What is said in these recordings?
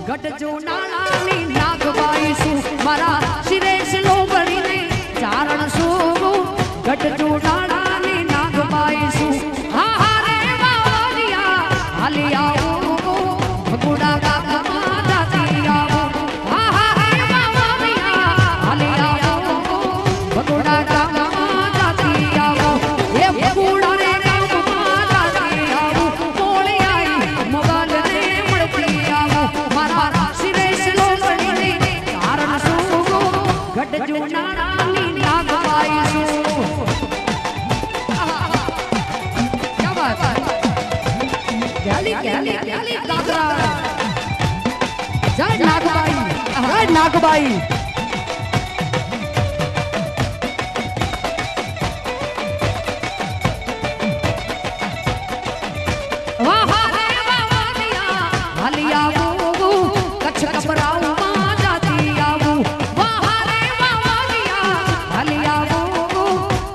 ગઢજો નાણાની નાગબાઈ શું મારા શિરેશ લોબડીને ચારણ શું ગઢજો નાણાની નાગબાઈ શું હા હા રે વાવરિયા હાલી આવો ભગુડા ગામમાં જાતી આવો હા હા રે વાવરિયા હાલી આવો ભગુડા ગામમાં જાતી આવો એ ભગુડા રે ગામમાં જાતી આવો મોળે આવી મોગલને મળતી આવો મારા શિરેશ લોબડીને ચારણ શું ગઢજો નાણાની નાગબાઈ શું जय नागबाई जय नागबाई वाह रे वावरिया हलिया वो कच्छ कपराऊ मां जाती आवू वाह रे वावरिया हलिया वो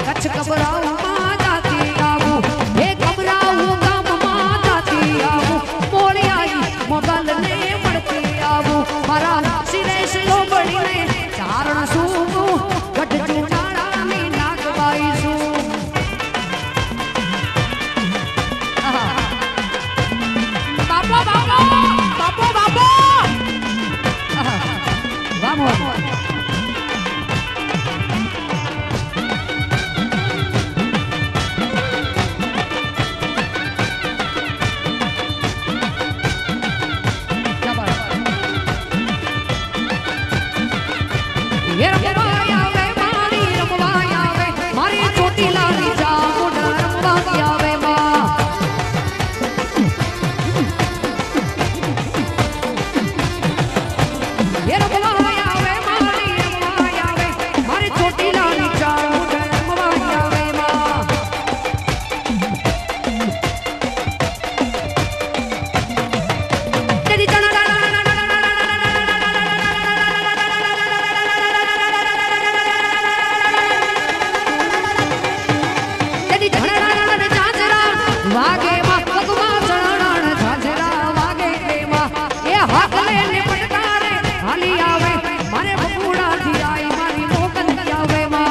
कच्छ कपराऊ मां जाती आवू हे कपराऊ गाम मां जाती आवू मोड़ी आई मोगल ने मड़ती आवू मारा शिरेश लोबड़ी ने चारण सू गढ़जू नाणानी नागबाई सू बापो बापो बापो बापो vamos ये रमवाया वे मारी रमवाया वे मारी छोटी लाली जामुन रमवाया वे मां ये रमवाया वे मारी रमवाया वे मारी छोटी लाली जामुन रमवाया वे मां तेरी जना वागे मा भगवा चरण झांझरा वागे मा ए हाकले ने पटकारे हाली आवे मारे बकुड़ा थी आई मारी मोकन आवे मा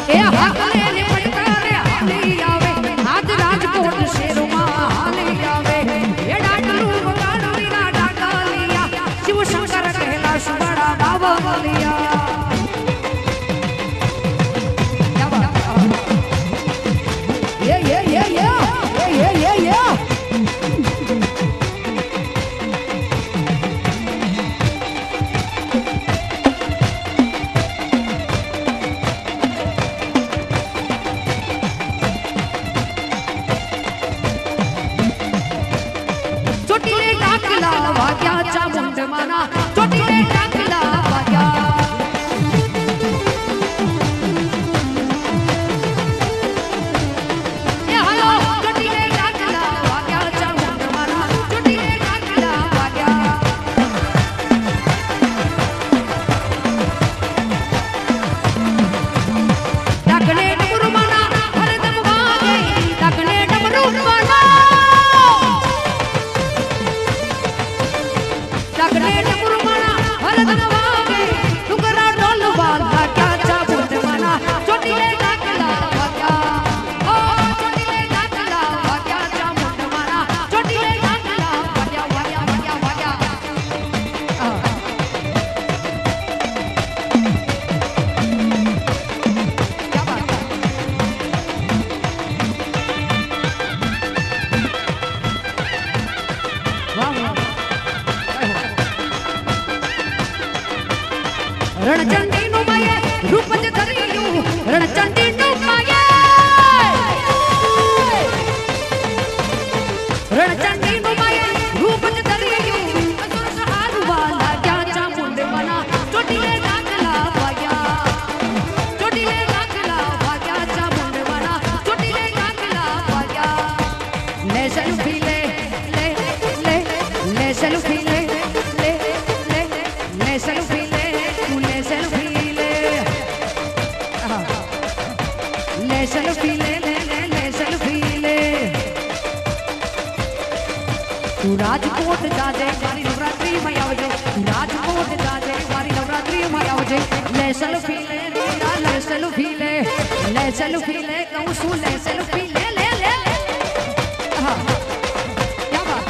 ए हाकले ने पटकारे हाली आवे आज राजकोट शेरो मा हाली आवे ए डाकरू बगाड़ू विना डाकालिया शिव शंकर कैलाश बड़ा बावलिया ચોટીલે ડાકલા વાગ્યા ચામુંડ માના ચોટીલે ડાકલા વાગ્યા એ હાલો ચોટીલે ડાકલા વાગ્યા ચામુંડ માના ચોટીલે ડાકલા વાગ્યા ડાકલે ડમરુ માના હરદમ વાગે ડાકલે ડમરુ માના ડાકલે ડમરુ માના હરદમ વાગે ડુંગરા ઢોલ વાગા ક્યાં ચામુંડ માના ચોટીલે ડાકલા વાગ્યા ઓ ચોટીલે ડાકલા વાગ્યા ચામુંડ માના ચોટીલે ડાકલા વાગ્યા વાગ્યા વાગ્યા વાગ્યા રણચંડી નું માયે રૂપ જ ધર્યું રણચંડી નું માયે રણચંડી નું માયે રૂપ જ ધર્યું અસુર સહાર વાલા ક્યાં ચામુંડ માના ચોટીલે ડાકલા વાગ્યા ચોટીલે ડાકલા વાગ્યા ચામુંડ માના ચોટીલે ડાકલા વાગ્યા લે સેલ્ફી લે લે લે લે સેલ્ફી લે લે લે લે સેલ્ફી લે selfie le le le le selfie le Rajkot જાજે મારી નવરાત્રી માં આવજે રાજકોટ જાજે મારી નવરાત્રી માં આવજે લે સેલ્ફી લે લે સેલ્ફી લે કહું છું લે સેલ્ફી લે લે લે હા ક્યા બાત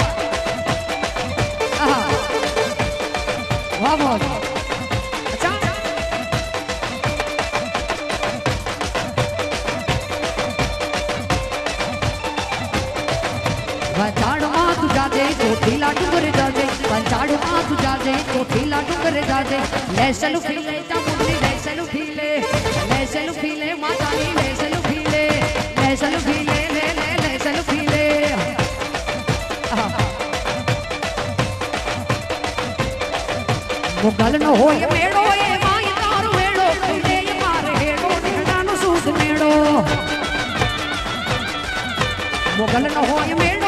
હા વાહ વાહ વંચાડમાં તું જાજે ચોટીલા ડુંગર જાજે વંચાડમાં તું જાજે ચોટીલા ડુંગર જાજે લે સેલ્ફી લે ચામુંડી લે સેલ્ફી લે માતાની લે સેલ્ફી લે સેલ્ફી લે સેલ્ફી લે મુગલ નો હોય મેળો એ માય તારો મેળો લે મારે હેડો નેડાનો સૂસ મેળો મુગલ નો હોય મેળો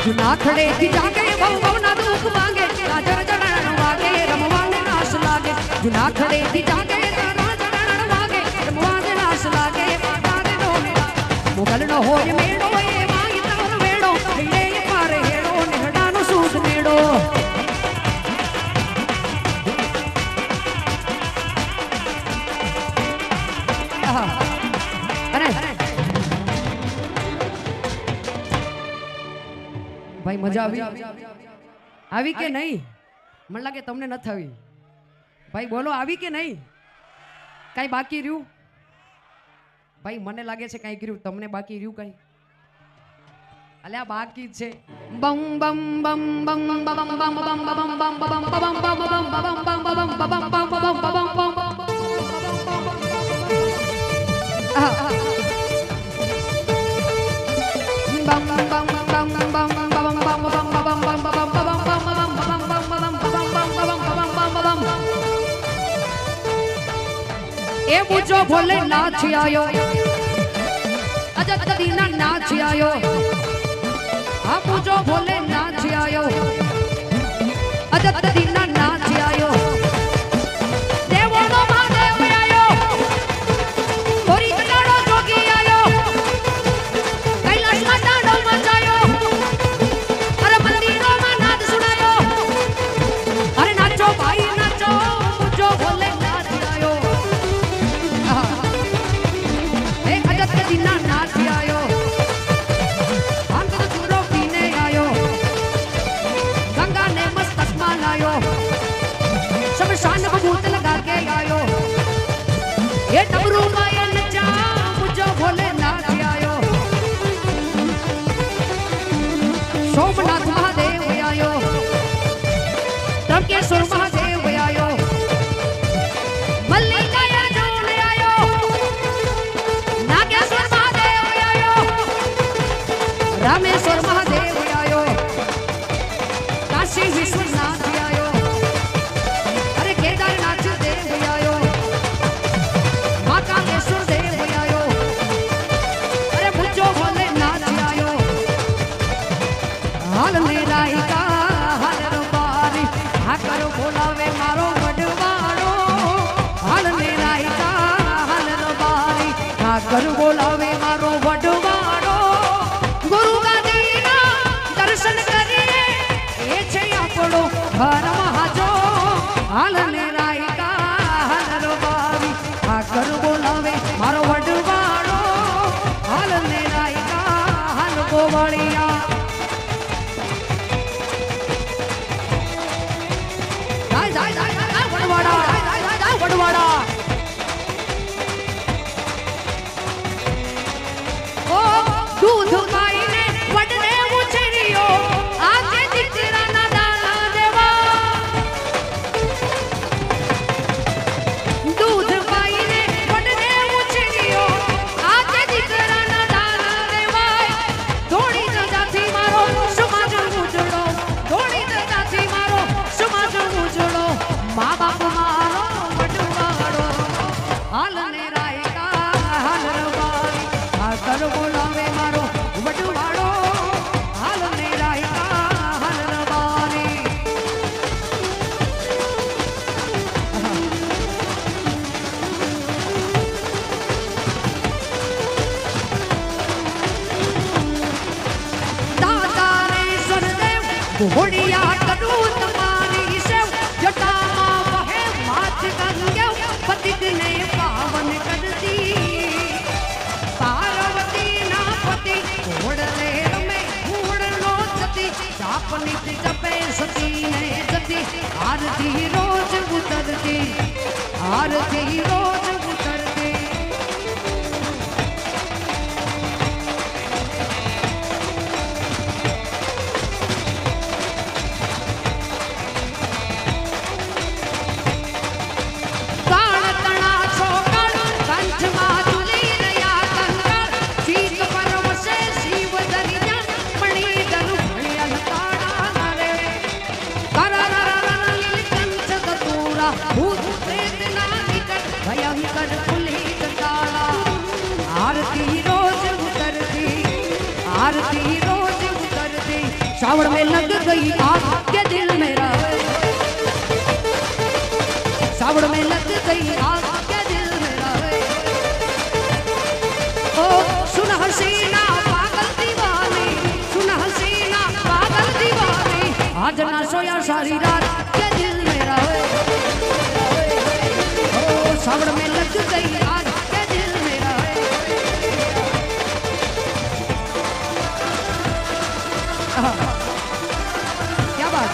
જુનાખડે થી જાગે ભવના દુખ માંગે રાજર જણણ વાગે રમવાને નાશ લાગે જુનાખડે થી જાગે જણણ વાગે રમવાને નાશ લાગે માતાને ડોલે મુગલ નો હોય મેળો એ માય તારો મેળો લે પારે હેડો નેડાનો સૂદ મેળો ભાઈ મજા આવી કે નહીં મને લાગે તમને નથી આવી ભાઈ બોલો આવી કે નહીં કઈ બાકી રહ્યું ભાઈ મને લાગે છે કઈ કર્યું તમને બાકી રહ્યું કઈ અલ્યા બાકી છે બમ બમ બમ બમ બમ બમ બમ બમ બમ બમ બમ એ મુજો ભોલે નાચ આયો અજત દીના નાચ આયો આ મુજો ભોલે નાચ આયો અજત દીના નાચ આયો દેવોનો મહાદેવ આયો ગોરી કટાડો જોગી આયો કૈલાસમાં તાંડવ મચાયો અરે મંદિરોમાં નાદ સુનાયો અરે નાચો ભાઈ નાચો મુજો ભોલે નાચ આયો નાચ આયો અંત ચૂરો પીને આયો ગંગા ને મસ્તકમાં લાયો શમશાન ભૂત લગા કે આયો એ ડમरू માયા નચા મુજો ભોલે નાચ આયો સોમનાથ મહાદેવ આયો ત્રંબકેશ્વર મહાદેવ આયો મલ્લિકાયા જોન આયો નાગેશ્વર રામેશ્વર મહાદેવ આયો કાશી વિશ્વનાથ આયો અરે કેદારનાથ દેવ આયો મહાકાલેશ્વર દેવ આયો અરે મુજો ભોલે નાચ આયો હાલ મેરાઈકા હાલ રબારી હા કરો બોલાવે મારો વડવાડો હાલ મેરાઈકા હાલ રબારી હા કરો બોલાવે મારો વડવાડો ગુરુ ગાદીના દર્શન કરીએ એ છે આપણો ઘર મહાજો હાલ ને રાયકા હાલ રબારી આ ઘર બોલાવે મારો વડવાડો હાલ ને રાયકા હાલ ગોવાળિયા વડવાડા ઓ દૂધ પાઈને વડને ઉછેર્યો આજે દીકરાના દાણા દેવા દૂધ પાઈને વડને ઉછેર્યો આજે દીકરાના દાણા દેવાય થોડી જજાથી घोड़िया करूं तुम्हारी सेव जटामा वहे माथ गंगे पतित ने पावन कर दी पार्वती ना पति घोड़ले में घोड़लो सती जाप नित जपे सती ने जती आरती रोज उतरती आरती रोज उतरती आरती रोज उतरती सावन में लग गई आग के दिल मेरा सावन में लग गई आग के दिल मेरा ओ सुन हसीना पागल दीवानी सुन हसीना पागल दीवानी आज ना सोया सारी रात के दिल मेरा ओ सावन में लग गई आग के दिल मेरा क्या बात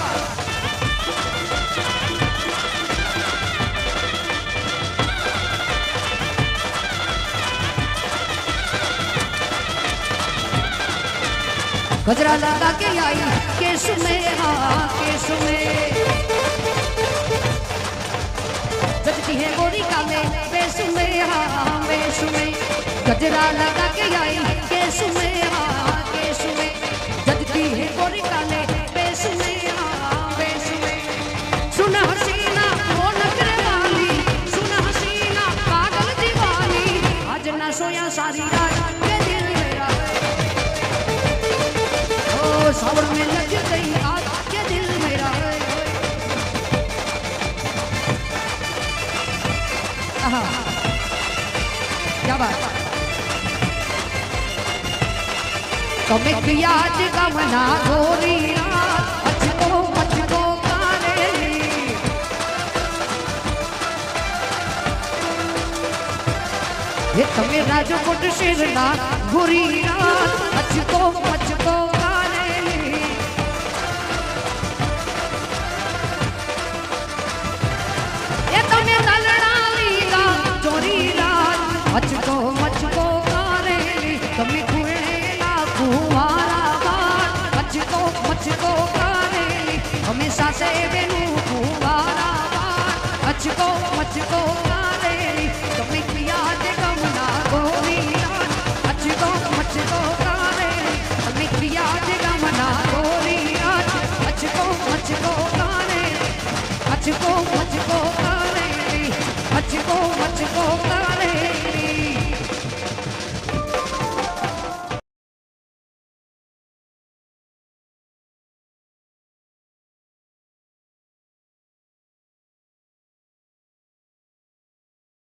गजरा लगा के आई केस में हाँ केस में जचती है गोरी काले बेस में हाँ बेस में गजरा लगा के आई केस में हाँ केस में जचती है गोरी काले बेस में हाँ बेस में सुन हसीना वो नखरे वाली सुन हसीना पागल दीवानी आज ना सोया सारी रात के दिल मेरा ओ सावन में लग गई आग के दिल मेरा क्या बात तुम्हें किया का मना गोरी अचको कारेली ये तुम्हें राजकोट शेरना गोरी अचको कारेली ये तुम्हें दलड़ाली का चोरी रात अचको कारेली तुम्हें कुएला कुमारा बात अचको कारेली हमेशा से बेनू कुमारा बात अचको